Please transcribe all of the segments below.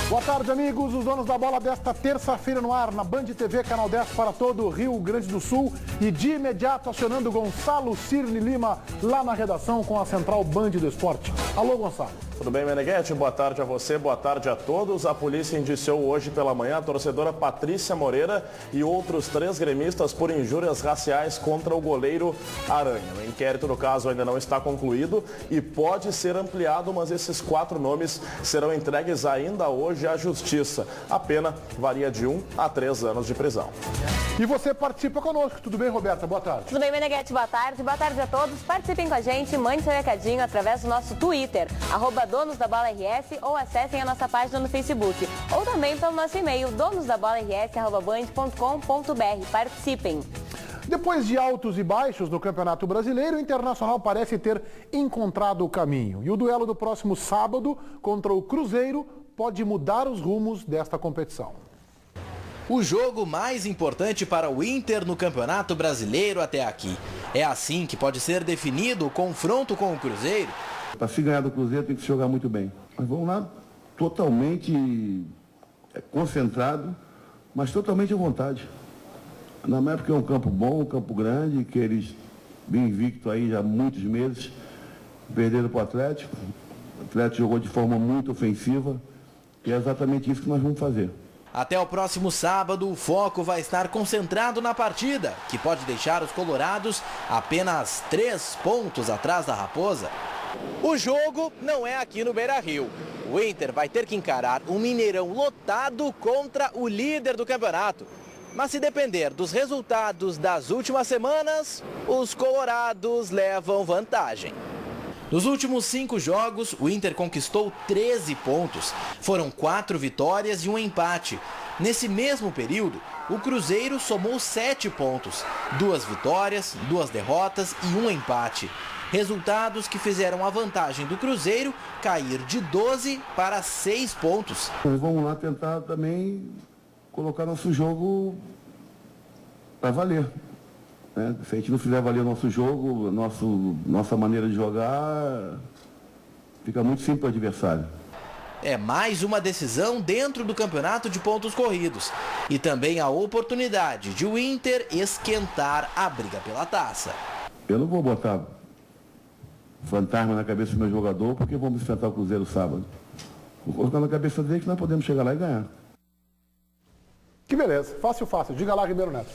Boa tarde, amigos. Os donos da bola desta terça-feira no ar, na Band TV, Canal 10 para todo o Rio Grande do Sul. E de imediato acionando Gonçalo Cirne Lima lá na redação com a Central Band do Esporte. Alô, Gonçalo. Tudo bem, Meneghetti? Boa tarde a você, boa tarde a todos. A polícia indiciou hoje pela manhã a torcedora Patrícia Moreira e outros 3 gremistas por injúrias raciais contra o goleiro Aranha. O inquérito no caso ainda não está concluído e pode ser ampliado, mas esses 4 nomes serão entregues ainda hoje à Justiça. A pena varia de 1 a 3 anos de prisão. E você participa conosco. Tudo bem, Roberta? Boa tarde. Tudo bem, Meneghetti? Boa tarde. Boa tarde a todos. Participem com a gente, mande seu recadinho através do nosso Twitter, @donosdabola_rs, ou acessem a nossa página no Facebook. Ou também pelo nosso e-mail, donosdabola@band.com.br. Participem. Depois de altos e baixos no Campeonato Brasileiro, o Internacional parece ter encontrado o caminho. E o duelo do próximo sábado contra o Cruzeiro pode mudar os rumos desta competição. O jogo mais importante para o Inter no Campeonato Brasileiro até aqui. É assim que pode ser definido o confronto com o Cruzeiro. Para se ganhar do Cruzeiro tem que se jogar muito bem. Mas vamos lá, totalmente concentrado, mas totalmente à vontade. Na minha época é um campo bom, um campo grande, que eles vêm invicto aí já há muitos meses, perderam para o Atlético. O Atlético jogou de forma muito ofensiva e é exatamente isso que nós vamos fazer. Até o próximo sábado, o foco vai estar concentrado na partida, que pode deixar os colorados apenas 3 pontos atrás da Raposa. O jogo não é aqui no Beira-Rio. O Inter vai ter que encarar um Mineirão lotado contra o líder do campeonato. Mas se depender dos resultados das últimas semanas, os colorados levam vantagem. Nos últimos 5 jogos, o Inter conquistou 13 pontos. Foram 4 vitórias e um empate. Nesse mesmo período, o Cruzeiro somou 7 pontos. 2 vitórias, 2 derrotas e um empate. Resultados que fizeram a vantagem do Cruzeiro cair de 12 para 6 pontos. Nós vamos lá tentar também colocar nosso jogo para valer. Se a gente não fizer valer o nosso jogo, nossa maneira de jogar, fica muito simples para o adversário. É mais uma decisão dentro do campeonato de pontos corridos. E também a oportunidade de o Inter esquentar a briga pela taça. Eu não vou botar fantasma na cabeça do meu jogador porque vamos enfrentar o Cruzeiro sábado. Vou colocar na cabeça dele que nós podemos chegar lá e ganhar. Que beleza. Fácil, fácil. Diga lá, Ribeiro Neto.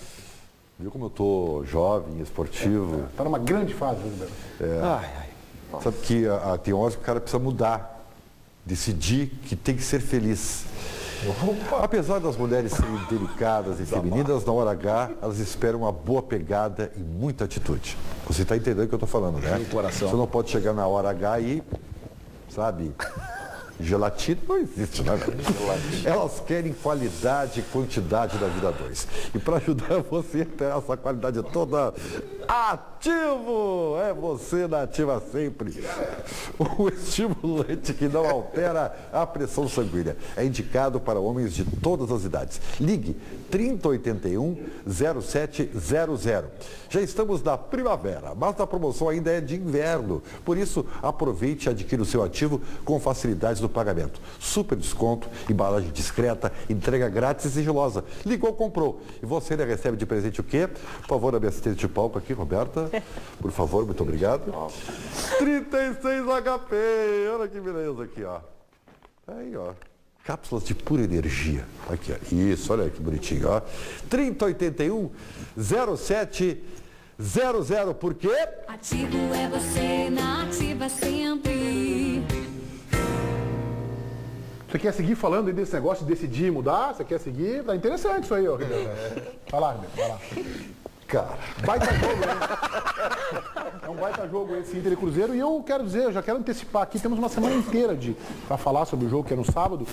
Viu como eu tô jovem, esportivo? Tá numa grande fase, Ribeiro. Sabe que tem horas que o cara precisa mudar, decidir que tem que ser feliz. Opa. Apesar das mulheres serem delicadas e femininas, na hora H, elas esperam uma boa pegada e muita atitude. Você está entendendo o que eu estou falando, né? Você não pode chegar na hora H e, sabe... Gelatina não existe, né? Elas querem qualidade e quantidade da vida 2. E para ajudar você a ter essa qualidade toda, Ativo! É você na Ativa sempre. O estimulante que não altera a pressão sanguínea. É indicado para homens de todas as idades. Ligue 3081-0700. Já estamos na primavera, mas a promoção ainda é de inverno. Por isso, aproveite e adquira o seu ativo com facilidades no pagamento. Super desconto, embalagem discreta, entrega grátis e sigilosa. Ligou, comprou. E você ainda recebe de presente o quê? Por favor, a minha assistente de palco aqui, Roberta. Por favor, muito obrigado. 36 HP. Olha que beleza aqui, ó. Aí, ó. Cápsulas de pura energia. Aqui, ó. Isso, olha que bonitinho, ó. 3081-0700. Por quê? Ativo é você, na Ativa sempre. Você quer seguir falando aí desse negócio de decidir mudar? Você quer seguir? Tá interessante isso aí, ó, Ribeiro. Vai lá, Ribeiro, vai lá. Cara. Baita jogo, né? É um baita jogo esse Inter e Cruzeiro. E eu quero dizer, eu já quero antecipar aqui, temos uma semana inteira para falar sobre o jogo, que é no sábado,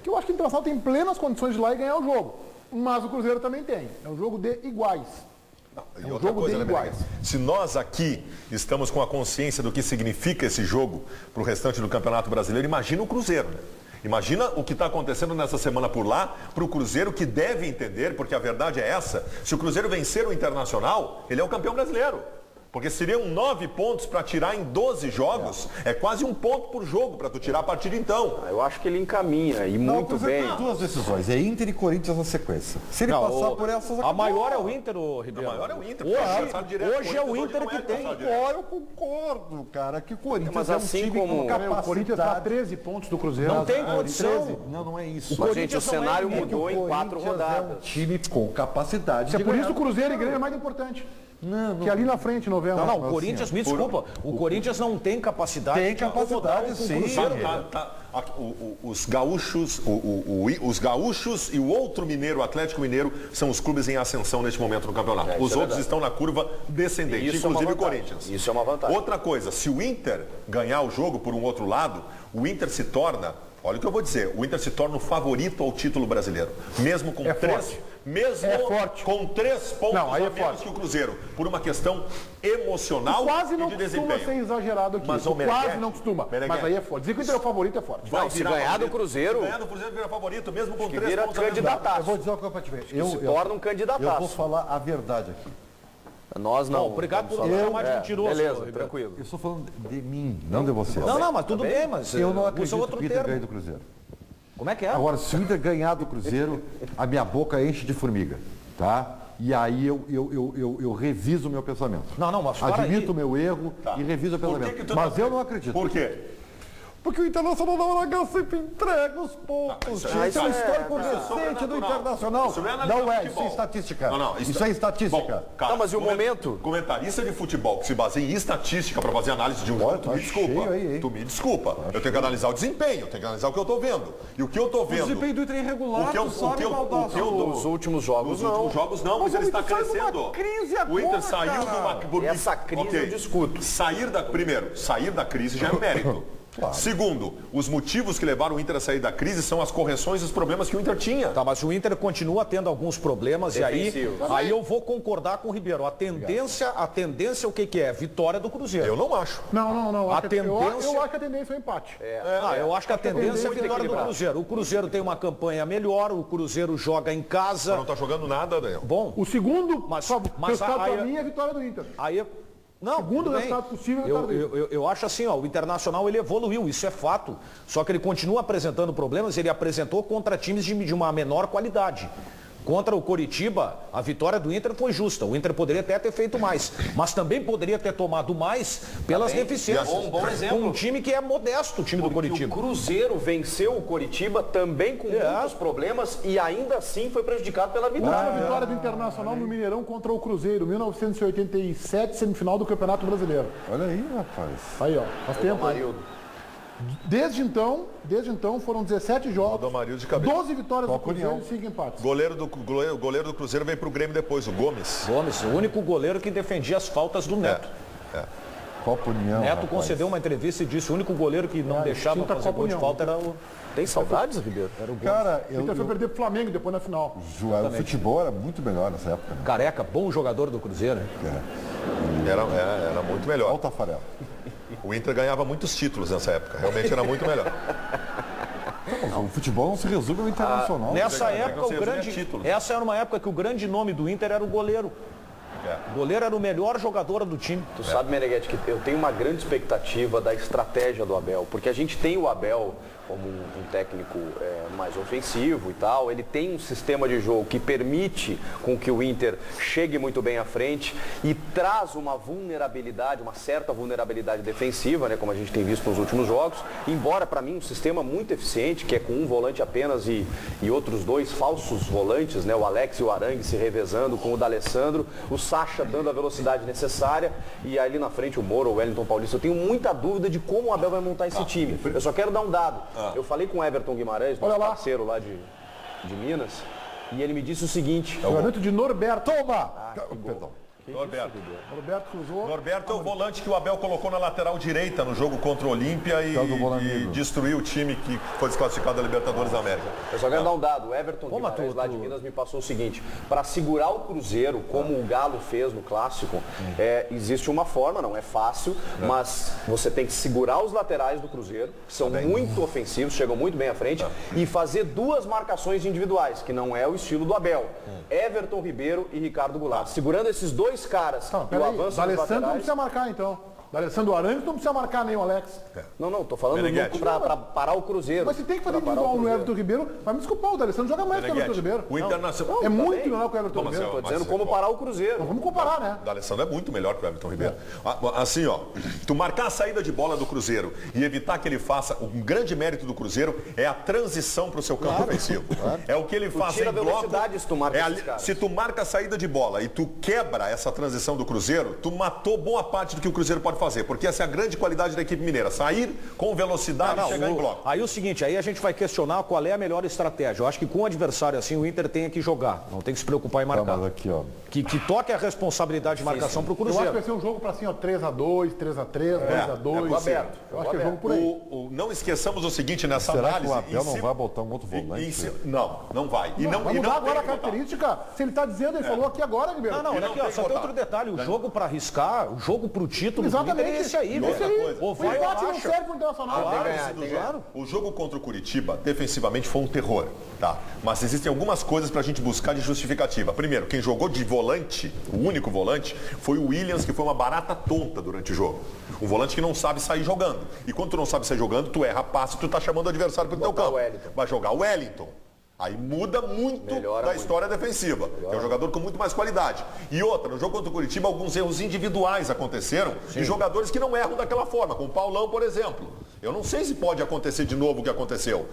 que eu acho que o Internacional tem plenas condições de ir lá e ganhar o jogo. Mas o Cruzeiro também tem. É um jogo de iguais. E outra coisa, né, iguais. Se nós aqui estamos com a consciência do que significa esse jogo para o restante do Campeonato Brasileiro, imagina o Cruzeiro, né? Imagina o que está acontecendo nessa semana por lá, para o Cruzeiro, que deve entender, porque a verdade é essa, se o Cruzeiro vencer o Internacional, ele é o campeão brasileiro. Porque seriam 9 pontos para tirar em 12 jogos. É quase 1 ponto por jogo para tu tirar a partir de então. Eu acho que ele encaminha e muito bem. Tem duas decisões, é Inter e Corinthians na sequência. Se ele passar por essas... A maior é o Inter, Ribeiro. A maior é o Inter. Hoje é o Inter que tem. Eu concordo, cara, que o Corinthians mas é um assim time como com capacidade. O Corinthians está a 13 pontos do Cruzeiro. Não tem condição. Não é isso. Mas, gente, o cenário mudou em 4 rodadas. É um time com capacidade. É por isso que o Cruzeiro e Grêmio é mais importante. Que ali na frente, novembro. Não, o Corinthians, me desculpa, o Corinthians não tem capacidade. Tem capacidade, sim. Os gaúchos, os gaúchos e o outro mineiro, o Atlético Mineiro, são os clubes em ascensão neste momento no campeonato. Os outros estão na curva descendente, inclusive o Corinthians. Isso é uma vantagem. Outra coisa, se o Inter ganhar o jogo por um outro lado, o Inter se torna, olha o que eu vou dizer, o Inter se torna o favorito ao título brasileiro. Mesmo com com 3 pontos a menos que o Cruzeiro, por uma questão emocional quase e não de costuma desempenho. ser exagerado aqui. Quase não costuma. Mas aí é forte. Dizer que o Inter é o favorito é forte. Não, se ganhar do Cruzeiro... Se ganhar do Cruzeiro vira favorito, mesmo com 3 vira pontos. candidataço. Eu vou dizer uma coisa pra te ver. Se torna um candidataço. Eu vou falar a verdade aqui. Nós não. Obrigado por não chamar de mentiroso. Beleza, tranquilo. Eu estou falando de mim, não de você. Não, mas tudo bem, mas Eu não usa acredito outro que o Inter termo. ganhe do Cruzeiro. Como é que é? Agora, se o Inter ganhar do Cruzeiro, a minha boca enche de formiga, tá? E aí eu reviso o meu pensamento. Não, mas para admito o aí. meu erro e reviso o pensamento. Mas eu não acredito. Por quê? Porque o Internacional da Hora sempre entrega os pontos. Isso é um histórico recente do Internacional. Não é, isso é estatística. Isso é estatística. Cara, mas e o momento? Comentarista de futebol que se baseia em estatística para fazer análise de um jogo, tu me desculpa. Tu me desculpa. Eu tenho que analisar o desempenho, tenho que analisar o que eu estou vendo. E o que eu estou vendo... O desempenho do Inter é irregular, Nos últimos jogos, Nos últimos jogos não, mas ele está crescendo. O Inter saiu de uma... Essa crise eu discuto. Primeiro, sair da crise já é um mérito. Claro. Segundo, os motivos que levaram o Inter a sair da crise são as correções dos problemas que o Inter tinha. Tá, mas o Inter continua tendo alguns problemas defensivo. E aí eu vou concordar com o Ribeiro. A tendência o que é? Vitória do Cruzeiro. Eu não acho. Não. Eu acho que a tendência é o empate. Eu acho que a tendência é a vitória do Cruzeiro. O Cruzeiro tem uma campanha melhor, o Cruzeiro joga em casa. Mas não está jogando nada, Daniel. Bom. O segundo resultado aí, para mim é a vitória do Inter. Não, segundo resultado possível, eu acho assim, o Internacional ele evoluiu, isso é fato. Só que ele continua apresentando problemas, ele apresentou contra times de uma menor qualidade. Contra o Coritiba, a vitória do Inter foi justa. O Inter poderia até ter feito mais, mas também poderia ter tomado mais pelas deficiências. Bom exemplo. Um time que é modesto, o time do Coritiba. O Cruzeiro venceu o Coritiba também com muitos problemas e ainda assim foi prejudicado pela vitória. A vitória do Internacional no Mineirão contra o Cruzeiro, 1987, semifinal do Campeonato Brasileiro. Olha aí, rapaz. Aí, ó, faz tempo. Desde então foram 17 jogos, 12 vitórias do Cruzeiro e 5 empates. Goleiro do Cruzeiro veio pro Grêmio depois, o Gomes. O único goleiro que defendia as faltas do Neto. Copa União. Neto concedeu uma entrevista e disse o único goleiro que não deixava fazer gol de falta era o... Tem saudades, Ribeiro? Era o Cara, Então foi perder pro Flamengo depois na final. O futebol era muito melhor nessa época. Né? Careca, bom jogador do Cruzeiro. Era muito melhor. Olha o Tafarel. O Inter ganhava muitos títulos nessa época, realmente era muito melhor. O futebol não se resume ao Internacional. Nessa época, essa era uma época que o grande nome do Inter era o goleiro. O goleiro era o melhor jogador do time. Tu sabe, Meneghetti, que eu tenho uma grande expectativa da estratégia do Abel, porque a gente tem o Abel como um técnico mais ofensivo e tal, ele tem um sistema de jogo que permite com que o Inter chegue muito bem à frente e traz uma vulnerabilidade, uma certa vulnerabilidade defensiva, né, como a gente tem visto nos últimos jogos, embora para mim um sistema muito eficiente, que é com um volante apenas e outros 2 falsos volantes, né, o Alex e o Arangue se revezando com o D'Alessandro, o Sacha dando a velocidade necessária e ali na frente o Moro, o Wellington Paulista. Eu tenho muita dúvida de como o Abel vai montar esse time. Eu só quero dar um dado. Eu falei com o Everton Guimarães, nosso parceiro lá de Minas, e ele me disse o seguinte... O garoto de Norberto. Toma! Perdão. Norberto é o volante que o Abel colocou na lateral direita no jogo contra o Olímpia e destruiu o time que foi desclassificado da Libertadores da América. Eu só quero dar um dado. O Everton Guimarães lá de Minas me passou o seguinte: para segurar o Cruzeiro, como o Galo fez no Clássico, existe uma forma, não é fácil, mas você tem que segurar os laterais do Cruzeiro, que são muito ofensivos, chegam muito bem à frente, e fazer 2 marcações individuais, que não é o estilo do Abel. Everton Ribeiro e Ricardo Goulart. Segurando esses 2 dois caras. Não, e o peraí, avanço o dos D'Alessandro não laterais... precisa marcar, então. O D'Alessandro Arantes não precisa marcar nem o Alex. Não, tô falando para parar o Cruzeiro. Mas se tem que fazer individual no Everton Ribeiro, vai me desculpar, o D'Alessandro joga mais que o Everton Ribeiro. O Internacional... É muito melhor que o Everton Marcelo, Ribeiro. Tô dizendo como parar o Cruzeiro. Então, vamos comparar, né? O D'Alessandro é muito melhor que o Everton Ribeiro. Assim, ó, tu marcar a saída de bola do Cruzeiro e evitar que ele faça... Um grande mérito do Cruzeiro é a transição para o seu campo ofensivo. É o que ele faz tira em bloco. velocidade se tu marca esses caras. Se tu marca a saída de bola e tu quebra essa transição do Cruzeiro, tu matou boa parte do que o Cruzeiro pode fazer. Porque essa é a grande qualidade da equipe mineira. Sair com velocidade e chegar em bloco. Aí o seguinte, aí a gente vai questionar qual é a melhor estratégia. Eu acho que com o adversário assim, o Inter tem que jogar. Não tem que se preocupar em marcar. Mas aqui, ó. Que toque a responsabilidade de marcação pro Eu acho que Cruzeiro. vai ser um jogo para assim, ó, 3-2, 3-3, 2-2. aberto. Eu acho que é jogo por aí. Não esqueçamos o seguinte nessa Será análise. que o Abel não vai botar um outro volante? Não vai. Vai mudar agora a característica. Se ele está dizendo, ele falou aqui agora, Ribeiro. Não, olha aqui, ó, só tem outro detalhe. O jogo para arriscar, o jogo pro título do Inter é esse aí, velho. O empate não serve pro Internacional. O jogo contra o Curitiba, defensivamente, foi um terror, tá? Mas existem algumas coisas pra gente buscar de justificativa. Primeiro, quem jogou de volante, o único volante, foi o Williams, que foi uma barata tonta durante o jogo. Um volante que não sabe sair jogando. E quando tu não sabe sair jogando, tu erra passe, tu tá chamando o adversário pro teu campo. Vai jogar o Wellington. Aí muda muito da história defensiva, que é um jogador com muito mais qualidade. E outra, no jogo contra o Curitiba, alguns erros individuais aconteceram de jogadores que não erram daquela forma, como o Paulão, por exemplo. Eu não sei se pode acontecer de novo o que aconteceu.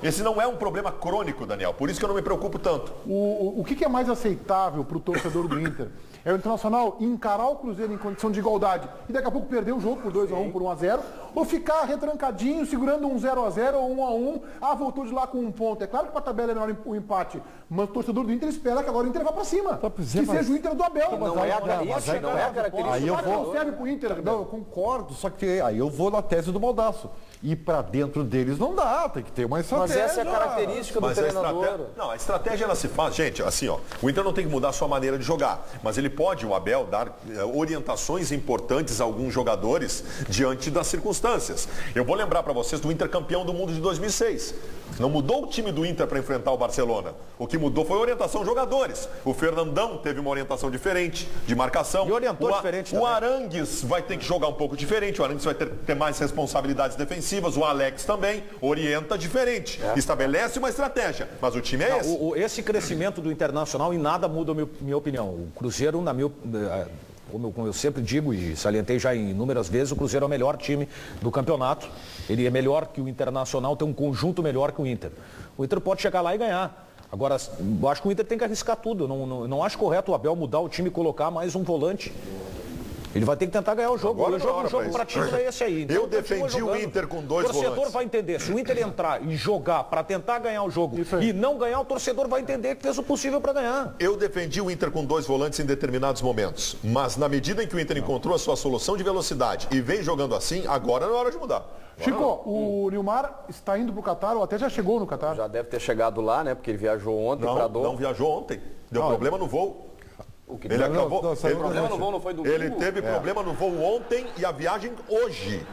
Esse não é um problema crônico, Daniel, por isso que eu não me preocupo tanto. O que é mais aceitável para o torcedor do Inter? É o Internacional encarar o Cruzeiro em condição de igualdade e daqui a pouco perder o jogo por 2-1, por 1-0, ou ficar retrancadinho, segurando um 0-0 ou 1-1, voltou de lá com um ponto. É claro que para a tabela é melhor o empate, mas o torcedor do Inter espera que agora o Inter vá para cima. Que seja o Inter do Abel. Não é a característica. Aí eu vou... serve pro Inter. Não, eu concordo, só que aí eu vou na tese do Baldasso. Ir para dentro deles não dá, tem que ter uma estratégia. Mas essa é a característica do treinador. A estratégia ela se faz, gente, assim, ó, o Inter não tem que mudar a sua maneira de jogar, mas ele pode, o Abel, dar orientações importantes a alguns jogadores diante das circunstâncias. Eu vou lembrar para vocês do Inter campeão do mundo de 2006. Não mudou o time do Inter para enfrentar o Barcelona. O que mudou foi a orientação de jogadores. O Fernandão teve uma orientação diferente de marcação. E orientou diferente também. O Arangues vai ter que jogar um pouco diferente. O Arangues vai ter mais responsabilidades defensivas. O Alex também orienta diferente. Estabelece uma estratégia. Mas o time é esse. Esse crescimento do Internacional em nada muda a minha opinião. O Cruzeiro, como eu sempre digo e salientei já inúmeras vezes, o Cruzeiro é o melhor time do campeonato. Ele é melhor que o Internacional, tem um conjunto melhor que o Inter. O Inter pode chegar lá e ganhar. Agora, eu acho que o Inter tem que arriscar tudo. Eu não acho correto o Abel mudar o time e colocar mais um volante. Ele vai ter que tentar ganhar o jogo. O jogo para título é esse aí. Então, eu defendi o Inter com 2 volantes. O torcedor vai entender. Se o Inter entrar e jogar para tentar ganhar o jogo e não ganhar, o torcedor vai entender que fez o possível para ganhar. Eu defendi o Inter com 2 volantes em determinados momentos. Mas na medida em que o Inter encontrou a sua solução de velocidade e vem jogando assim, agora não é hora de mudar. Chico, o Nilmar está indo para o Catar ou até já chegou no Catar? Já deve ter chegado lá, né? Porque ele viajou ontem para Doha. Não viajou ontem. Deu problema no voo. Ele acabou. Teve problema no voo, não foi domingo? Ele teve problema no voo ontem e a viagem hoje.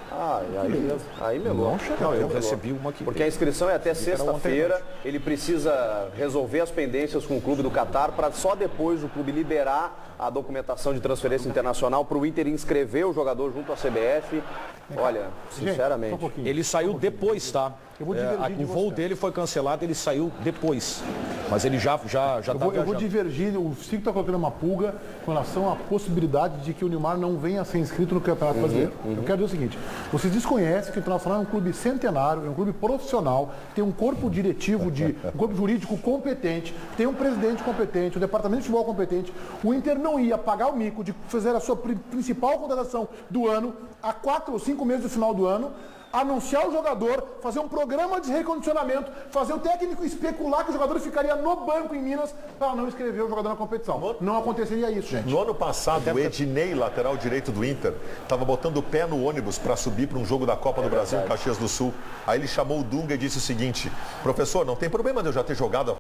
Aí melou. Eu recebi uma aqui. Porque a inscrição é até sexta-feira. Ele precisa resolver as pendências com o clube do Catar para só depois o clube liberar a documentação de transferência internacional para o Inter inscrever o jogador junto à CBF. Olha, sinceramente. Ele saiu depois, tá? O voo dele foi cancelado, ele saiu depois. Mas ele já está viajando. Eu vou divergir, o Cico está colocando uma pulga com relação à possibilidade de que o Nilmar não venha a ser inscrito no Campeonato Brasileiro. Eu quero dizer o seguinte, vocês desconhecem que o Internacional é um clube centenário, é um clube profissional, tem um corpo diretivo, um corpo jurídico competente, tem um presidente competente, um departamento de futebol competente. O Inter não ia pagar o mico de fazer a sua principal contratação do ano, a 4 ou 5 meses do final do ano, anunciar o jogador, fazer um programa de recondicionamento, fazer o técnico especular que o jogador ficaria no banco em Minas para não inscrever o jogador na competição. Não aconteceria isso, gente. No ano passado, o Ednei, lateral direito do Inter, estava botando o pé no ônibus para subir para um jogo da Copa do Brasil em Caxias do Sul. Aí ele chamou o Dunga e disse o seguinte: professor, não tem problema de eu já ter jogado